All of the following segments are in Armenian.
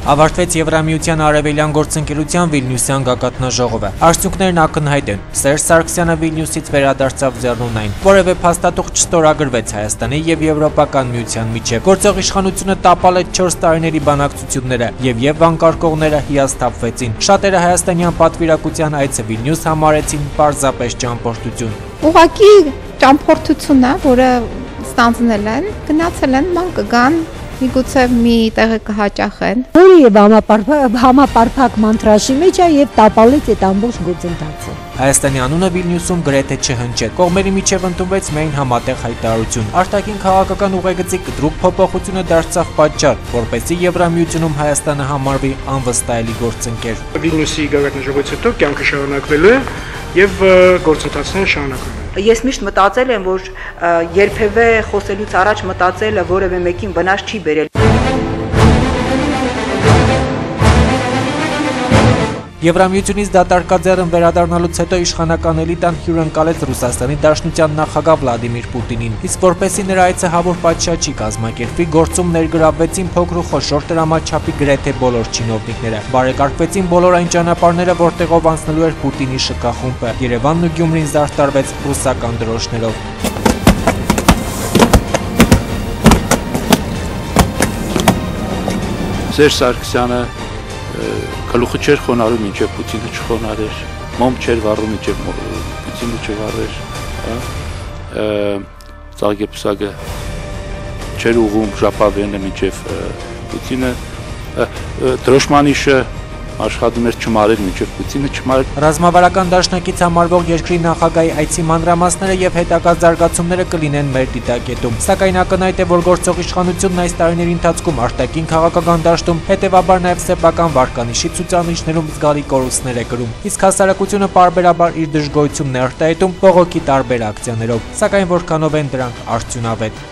Ավարտվեց Եվրամիության արևելյան գործընկերության Վիլնյուսյան գագաթնաժողովը։ Արդյունքներն ակնհայտ են։ Սերժ Սարգսյանը Վիլնյուսից վերադարձավ ձեռնունայն։ Որևէ փաստաթուղթ չստորագրվեց Հայաստանի եւ Եվրոպական միության միջեւ։ Գործող իշխանությունը տապալ է 4 տարիների բանակցությունները եւ վանկարկողները հիասթափվեցին։ Շատերը հայաստանյան պատվիրակության այցը Վիլնյուս համարեցին պարզապես ճամփորդություն։ Ուղղակի ճամփորդություն է, որը ստանձնել են, գնացել են, ման կգան, միգուցե մի տեղը կհաճախեն։ Եվ համապարփակ մանտրաշի մեջ է եւ տապալեց այդ ամբողջ գործընթացը։ Հայաստանի անունը Վիլնյուսում գրեթե չհնչեց։ Կողմերի միջև ընդունվեց միայն համատեղ հայտարարություն։ Արտաքին քաղաքական ուղեգծի կտրուկ փոփոխությունը դարձավ պատճառ, որպեսզի Եվրամիությունում Հայաստանը համարվի անվստահելի գործընկեր։ Վիլնյուսի գագաթնաժողովից հետո կյանքը շարունակվելու է եւ գործընթացները շարունակվելու են։ Ես միշտ մտածել եմ, որ երբևէ խոսելուց առաջ մտածելը որևէ մեկին վնաս չի բերել։ Եվրամիությունից դատարկաձեռն վերադառնալուց հետո իշխանական էլիտան հյուրընկալեց Ռուսաստանի Դաշնության նախագահ Վլադիմիր Պուտինին, իսկ որպեսզի նրա այցը հավուր պատշաճի կազմակերպվի, գործում ներգրավվեցին փոքր ու խոշոր տրամաչափի գրեթե բոլոր չինովնիկները։ Բարեկարգվեցին բոլոր այն ճանապարհները, որտեղով անցնելու էր Պուտինի շքախումբը։ Երևանն ու Գյումրին զարդարվեց ռուսական դրոշներով։ Սերժ Սարգսյանը գլուխը չէր խոնարհում, մինչև Պուտինը չխոնարհեր, մոմ չէր վառում, մինչև Պուտինը չվառեր, ծաղկեպսակը չէր ուղում ժապավենը, մինչև Պուտինը, դրոշմանիշը աշխատում էր չմարել, մինչև Պուտինը չմարել։ Ռազմավարական դաշնակից համարվող երկրի նախագահի այցի մանրամասները եւ հետագա զարգացումները կլինեն մեր դիտակետում։ Սակայն ակնհայտ է, որ գործող իշխանությունն այս տարիների ընթացքում արտաքին քաղաքական դաշտում, հետեւաբար նաեւ սեփական վարկանիշի ցուցանիշներում զգալի կորուստներ է կրում։ Իսկ հասարակությունը պարբերաբար իր դժգոհությունն է արտահայտում բողոքի տարբեր ակցիաներով։ Սակայն որքանով են դրանք արդյունավետ։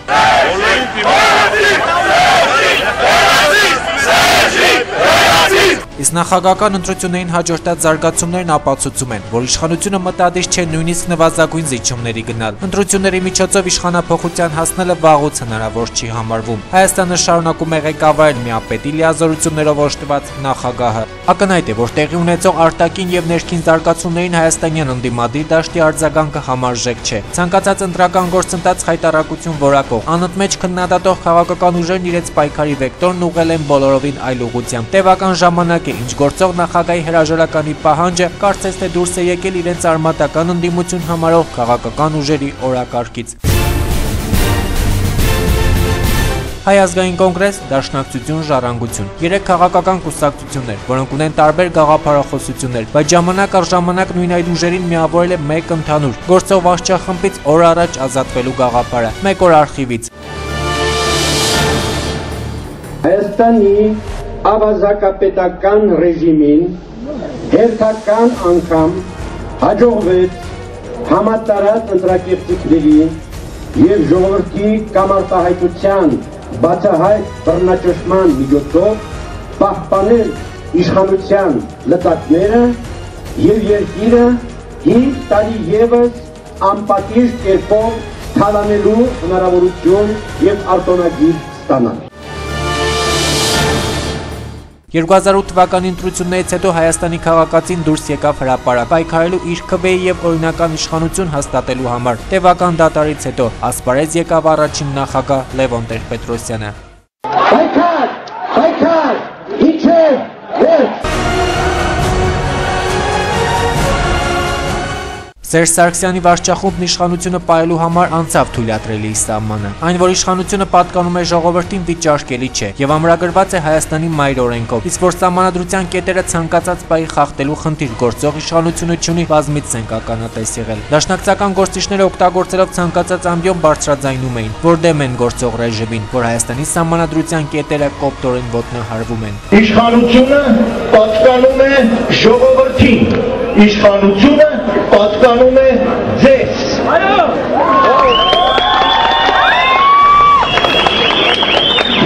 Իսկ նախագահական ընտրություններին հաջորդած զարգացումներն ապացուցում են, որ իշխանությունը մտադիր չէ նույնիսկ նվազագույն զիջումների գնալ։ Ընտրությունների միջոցով իշխանափոխության հասնելը վաղուց հնարավոր չի համարվում։ Հայաստանը շարունակում է ղեկավարել միապետի լիազորություններով օժտված նախագահը։ Ակնհայտ է, որ տեղի ունեցող արտաքին եւ ներքին զարգացումներին հայաստանյան ընդդիմադիր դաշտի արձագանքը համարժեք չէ։ Ցանկացած ընտրական գործընթաց խայտառակություն որակող, անընդմեջ քննադատող քաղաքական ուժերն իրենց պայքարի վեկտորն ուղղել են բոլորովին այլ ուղղությամբ։ Տևական ժամանակ ինչ գործող նախագահի հրաժարականի պահանջը կարծես թե դուրս է եկել իրենց արմատական ընդդիմություն համարող քաղաքական ուժերի օրակարգից։ Հայ ազգային կոնգրես, Դաշնակցություն, Ժառանգություն։ 3 քաղաքական կուսակցություններ, որոնք ունեն տարբեր գաղափարախոսություններ, բայց ժամանակ առ ժամանակ նույն այդ ուժերին միավորել է մեկ ընդհանուր գործող վարչախմբից օր առաջ ազատվելու գաղափարը։ Մեկ օր արխիվից։ Հայաստանի ավազակապետական ռեժիմին հերթական անգամ հաջողվեց համատարած ընտրակերտիկների եւ ժողովրդի կամարտահայտության բացահայտ բռնաճնշման միջոցով պահպանել իշխանության լծակները եւ երկիրը 5 տարի եւս անպատիժ կերպով թալանելու հնարավորություն եւ արտոնագիր ստանալ։ 2008 թվականի ընտրություններից հետո Հայաստանի քաղաքացին դուրս եկավ հրապարակ պայքարելու իր քվեի եւ օրինական իշխանություն հաստատելու համար։ Տևական դատարից հետո ասպարեզ եկավ առաջին նախագահ Լևոն Տեր-Պետրոսյանը։ Պայքար, պայքար, իջեր, վերջ։ Սերժ Սարգսյանի վարչախումբն իշխանությունը պահելու համար անցավ թույլատրելի սահմանը։ Այն, որ իշխանությունը պատկանում է ժողովրդին, վիճարկելի չէ եւ ամրագրված է Հայաստանի մայր օրենքով, իսկ որ սահմանադրության կետերը ցանկացած պահի խախտելու խնդիր գործող իշխանությունը չունի, բազմից ենք ականատես եղել։ Դաշնակցական գործիչները օգտագործելով ցանկացած ամբիոն բարձրաձայնում էին, որ դեմ են գործող ռեժիմին, որ Հայաստանի սահմանադրության կետերը կոպտորեն ոտնահարվում են։ Իշխանությունը պատկանում է ժողովրդին, իշխանությունը պատկանում է ձեզ։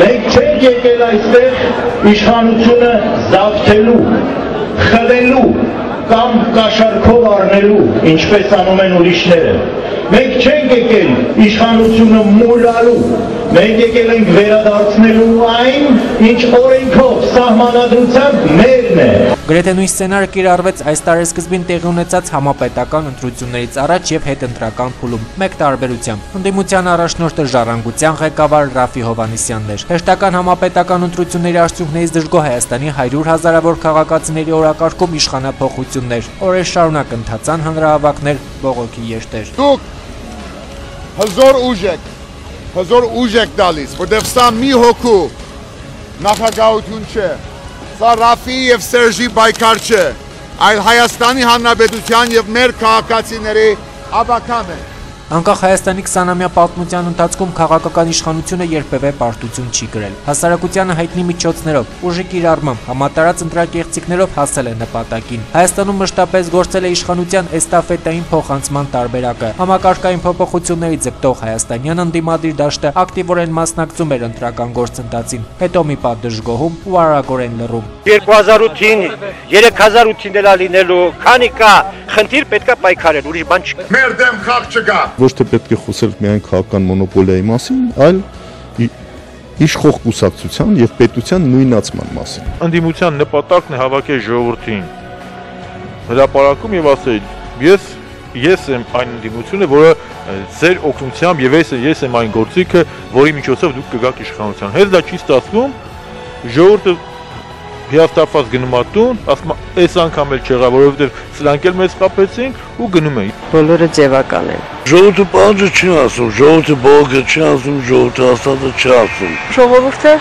Մենք չենք եկել այստեղ իշխանությունը զավթելու, խլելու, կամ կաշառքով առնելու, ինչպես անում են ուրիշները։ Մենք չենք եկել իշխանությունը մոլալու, մենք եկել ենք վերադարձնելու այն, ինչ օրենքով, սահմանադրությամբ մերն է։ Գրեթե նույն սցենարը կիրառվեց այս տարեսկզբին տեղի ունեցած համապետական ընտրություններից առաջ եւ հետընտրական փուլում, մեկ տարբերությամբ։ Ընդդիմության առաջնորդը Ժառանգության ղեկավար Ռաֆի Հովհաննիսյանն էր։ Հերթական համապետական ընտրությունների արդյունքներից դժգոհ Հայաստանի 100 հազարավոր քաղաքացիների օրակարգում իշխանափոխություններ, օրեր շարունակ ընթացան հանրահավաքներ, բողոքի երթեր։ Դուք հզոր ուժ եք տալիս, որտեղ սա մի հոգու նախագահություն չէ, սա Ռաֆի եւ Սերժի պայքար չէ, այլ Հայաստանի Հանրապետության եւ մեր քաղաքացիների ավական է։ Անկախ Հայաստանի 20-ամյա պատմության ընթացքում քաղաքական իշխանությունը երբևէ պարտություն չի կրել։ Հասարակությանը հայտնի միջոցներով, ուժի կիրառմամբ, համատարած ընտրակեղծիքներով հասել է նպատակին։ Հայաստանում մշտապես գործել է իշխանության էստաֆետային փոխանցման տարբերակը։ Համակարգային փոփոխությունների ձգտող հայաստանյան ընդդիմադիր դաշտը ակտիվորեն մասնակցում էր ընտրական գործընթացին, հետո մի պատ դժգոհում ու արագորեն լռում։ 2008-ին, 3008-ին դելա լինելու, քանի կա, խնդիր պետքա պայքարել, ուրիշ բան չկա։ Մեր դեմ խաղ չկա։ Ոչ թե պետք է խոսել միայն քաղաքական մոնոպոլիայի մասին, այլ իշխող կուսակցության եւ պետության նույնացման մասին։ Ընդդիմության նպատակն է հավաքել ժողովրդին հրապարակում եւ ասել ես եմ այն ընդդիմությունը, որը ձեր օգնությամբ եւ ես եմ այն գործիքը, որի միջոցով դուք կգաք իշխանության։ Հենց դա չի ստացվում, ժողովուրդը հիասթափված գնում է տուն, ասում է այս անգամ էլ չեղա, որովհետեւ սրանք էլ մեզ խաբեցին ու գնում են։ Բոլորը ձևական են։ Ժողովուրդը բանը չի ասում, ժողովուրդը բողոքը չի ասում, ժողովուրդը հաստատը չի ասում։ Ժողովուրդը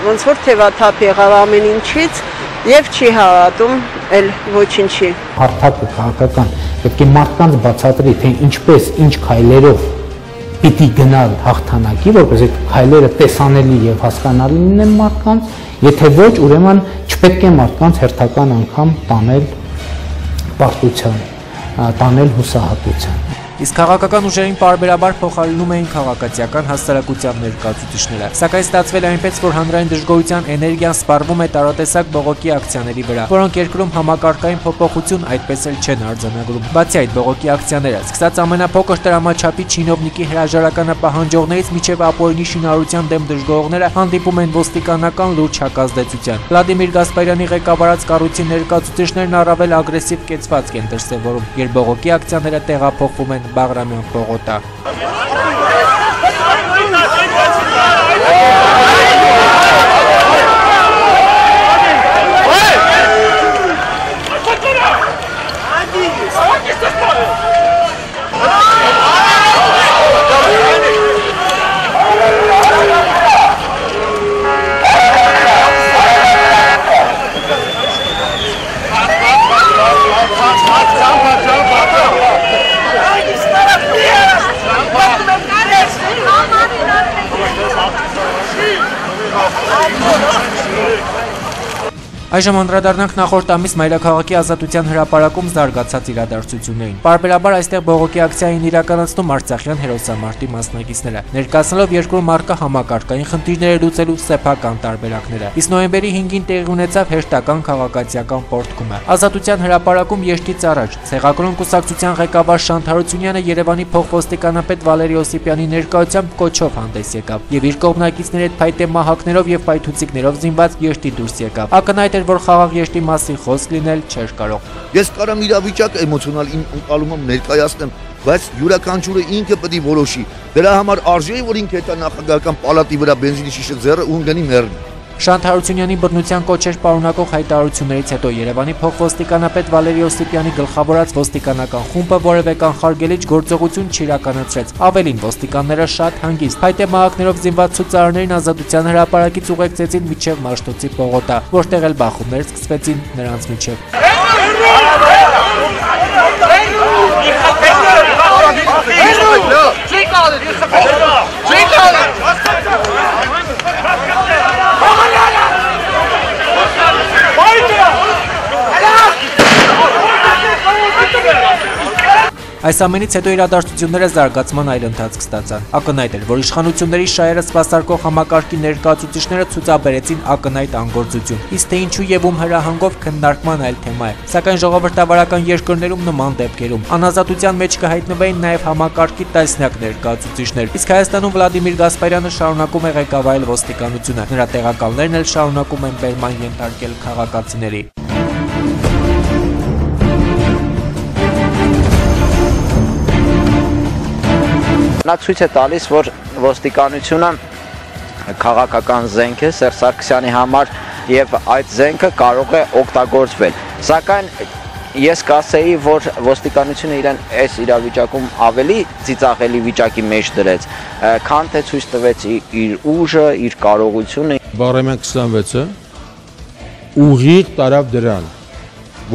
ոնց որ թևաթափ եղավ ամեն ինչից եւ չի հավատում էլ ոչինչի։ Հարթակը քաղաքական պետք է մարդկանց բացատրի, թե ինչպես, ինչ քայլերով պիտի գնալ հաղթանակի, որպես այդ քայլերը տեսանելի եւ հասկանալի լինեն մարդկանց, եթե ոչ, ուրեմն չպետք է մարդկանց հերթական անգամ տանել պարտության, տանել հուսահատության։ Իսկ քաղաքական ուժերին պարբերաբար փոխարինում էին քաղաքացիական հասարակության ներկայացուցիչները։ Սակայն ստացվել է այնպես, որ հանրային դժգոհության էներգիան սպառվում է տարատեսակ բողոքի ակցիաների վրա, որոնք երկրում համակարգային փոփոխություն այդպես էլ չեն արձանագրում։ Բացի այդ, բողոքի ակցիաները, սկսած ամենափոքր տրամաչափի չինովնիկի հրաժարականապահանջողներից մինչև ապօրինի շինարարության դեմ դժգոհողները հանդիպում են ոստիկանական լուրջ հակազդեցության։ Վլադիմիր Գասպարյանի ղեկավարած կառույցի ներկայացուցիչներն առավել ագրեսիվ կեցվածք են դրսևորում, երբ բողոքի ակցիաները տեղափոխվում են Բաղրամյան պողոտա։ Այժմ անդրադառնանք նախորդ ամիս Մայրաքաղաքի ազատության հրապարակում զարգացած իրադարձություններին։ Պարբերաբար այստեղ բողոքի ակցիային իրականացնում արցախյան հերոսամարտի մասնակիցները, ներկայացնելով երկրում առկա համակարգային խնդիրները լուծելու սեփական տարբերակները։ Իսկ նոյեմբերի 5-ին տեղի ունեցավ հերթական քաղաքացիական պորտկումը։ Ազատության հրապարակում երթից առաջ Ցեղակրոն կուսակցության ղեկավար Շանթ Հարությունյանը Երևանի փոխոստիկանապետ Վալերի Օսիպյանի ներկայությամբ կոչով հանդես եկավ եւ իր կողմնակիցների հետ փայտե մահակներով եւ պայթուցիկներով զինված երթի դուրս եկավ։ Ակնհայտ որ խաղաղ երթի մասին խոսք լինել չէր կարող։ Ես կարամ իրավիճակ էմոցիոնալ իմ ընկալումով ներկայացնեմ, բայց յուրաքանչյուրը ինքը պետք է որոշի։ Դրա համար արժե է, որ ինքը հետա նախագահական պալատի վրա բենզինի շիշը ձեռը ու գնի մեռնի։ Շանթ Հարությունյանի բռնության կոչեր պարունակող հայտարարություններից հետո Երևանի փոխոստիկանապետ Վալերի Օսիպյանի գլխավորած ոստիկանական խումբը որևէ կանխարգելիչ գործողություն չիրականացրեց։ Ավելին, ոստիկանները շատ հանգիստ փայտե մահակներով զինված ցուցարարներին ազատության հրապարակից ուղեկցեցին մինչև Մաշտոցի պողոտա, որտեղ էլ բախումներ սկսվեցին նրանց միջև։ Այս ամենից հետո իրադարձությունները զարգացման այլ ընթացք ստացան։ Ակնհայտ էր, որ իշխանությունների շահերը սպասարկող համակարգի ներկայացուցիչները ցուցաբերեցին ակնհայտ անգործություն, իսկ թե ինչու եւ ում հրահանգով քննարկման այլ թեմա է։ Սակայն ժողովրդավարական երկրներում նման դեպքերում անազատության մեջ կհայտնվեին նաեւ համակարգի տասնյակ ներկայացուցիչներ, իսկ Հայաստանում Վլադիմիր Գասպարյանը շարունակում է ղեկավարել ոստիկանությունը, նրա տեղակալներն էլ շարունակում են բերման ենթարկել քաղաքացիների։ Նա ցույց է տալիս, որ ոստիկանությունը քաղաքական զենք է Սերժ Սարգսյանի համար եւ այդ զենքը կարող է օգտագործվել։ Սակայն ես կասեի, որ ոստիկանությունը իրեն այս իրավիճակում ավելի ծիծաղելի վիճակի մեջ դրեց, քան թե ցույց տվեց իր ուժը, իր կարողությունը։ Բարեմյան 26-ը ուղիղ տարավ դրան,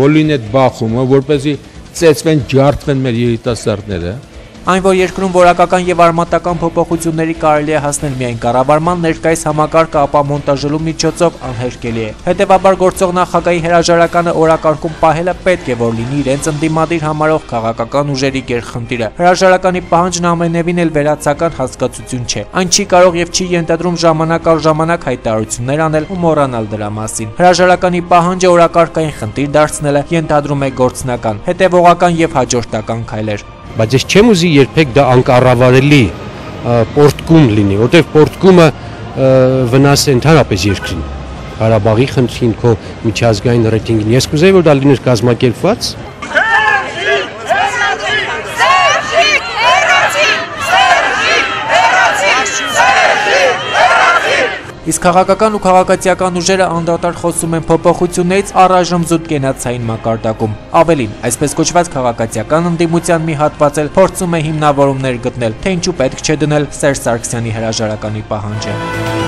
որ լինի այդ բախումը, որպեսզի ծեծվեն, ջարդվեն մեր երիտասարդները։ Այն, որ երկրում որակական եւ արմատական փոփոխությունների կարելի է հասնել միայն կառավարման ներկայիս համակարգը ապամոնտաժելու միջոցով անհերքելի է։ Հետևաբար գործող նախագահի հրաժարականը օրակարգում պահելը պետք է որ լինի իրենց ընդդիմադիր համարող քաղաքական ուժերի գերխնդիրը։ Հրաժարականի պահանջն ամենևին էլ վերացական հասկացություն չէ։ Այն չի կարող եւ չի ենթադրում ժամանակ առ ժամանակ հայտարարություններ անել ու մոռանալ դրա մասին։ Հրաժարականի պահանջը օրակարգային խնդիր դարձնելը ենթադրում է գործնական, հետևողական եւ հաջորդական քայլեր։ Բայց ես չեմ ուզի երբեք դա անկառավարելի պորտկում լինի, որտեղ պորտկումը վնաս է ընդհանրապես երկրին, Ղարաբաղի խնդրին, քո միջազգային ռեյտինգին։ Ես կուզեի, որ դա լիներ կազմակերպված։ Իսկ քաղաքական ու քաղաքացիական ուժերը անդադար խոսում են փոփոխություններից առայժմ զուտ կենացային մակարդակում։ Ավելին, այսպես կոչված քաղաքացիական ընդդիմության մի հատված էլ փորձում է հիմնավորումներ գտնել, թե ինչու պետք չէ դնել Սերժ Սարգսյանի հրաժարականի պահանջը։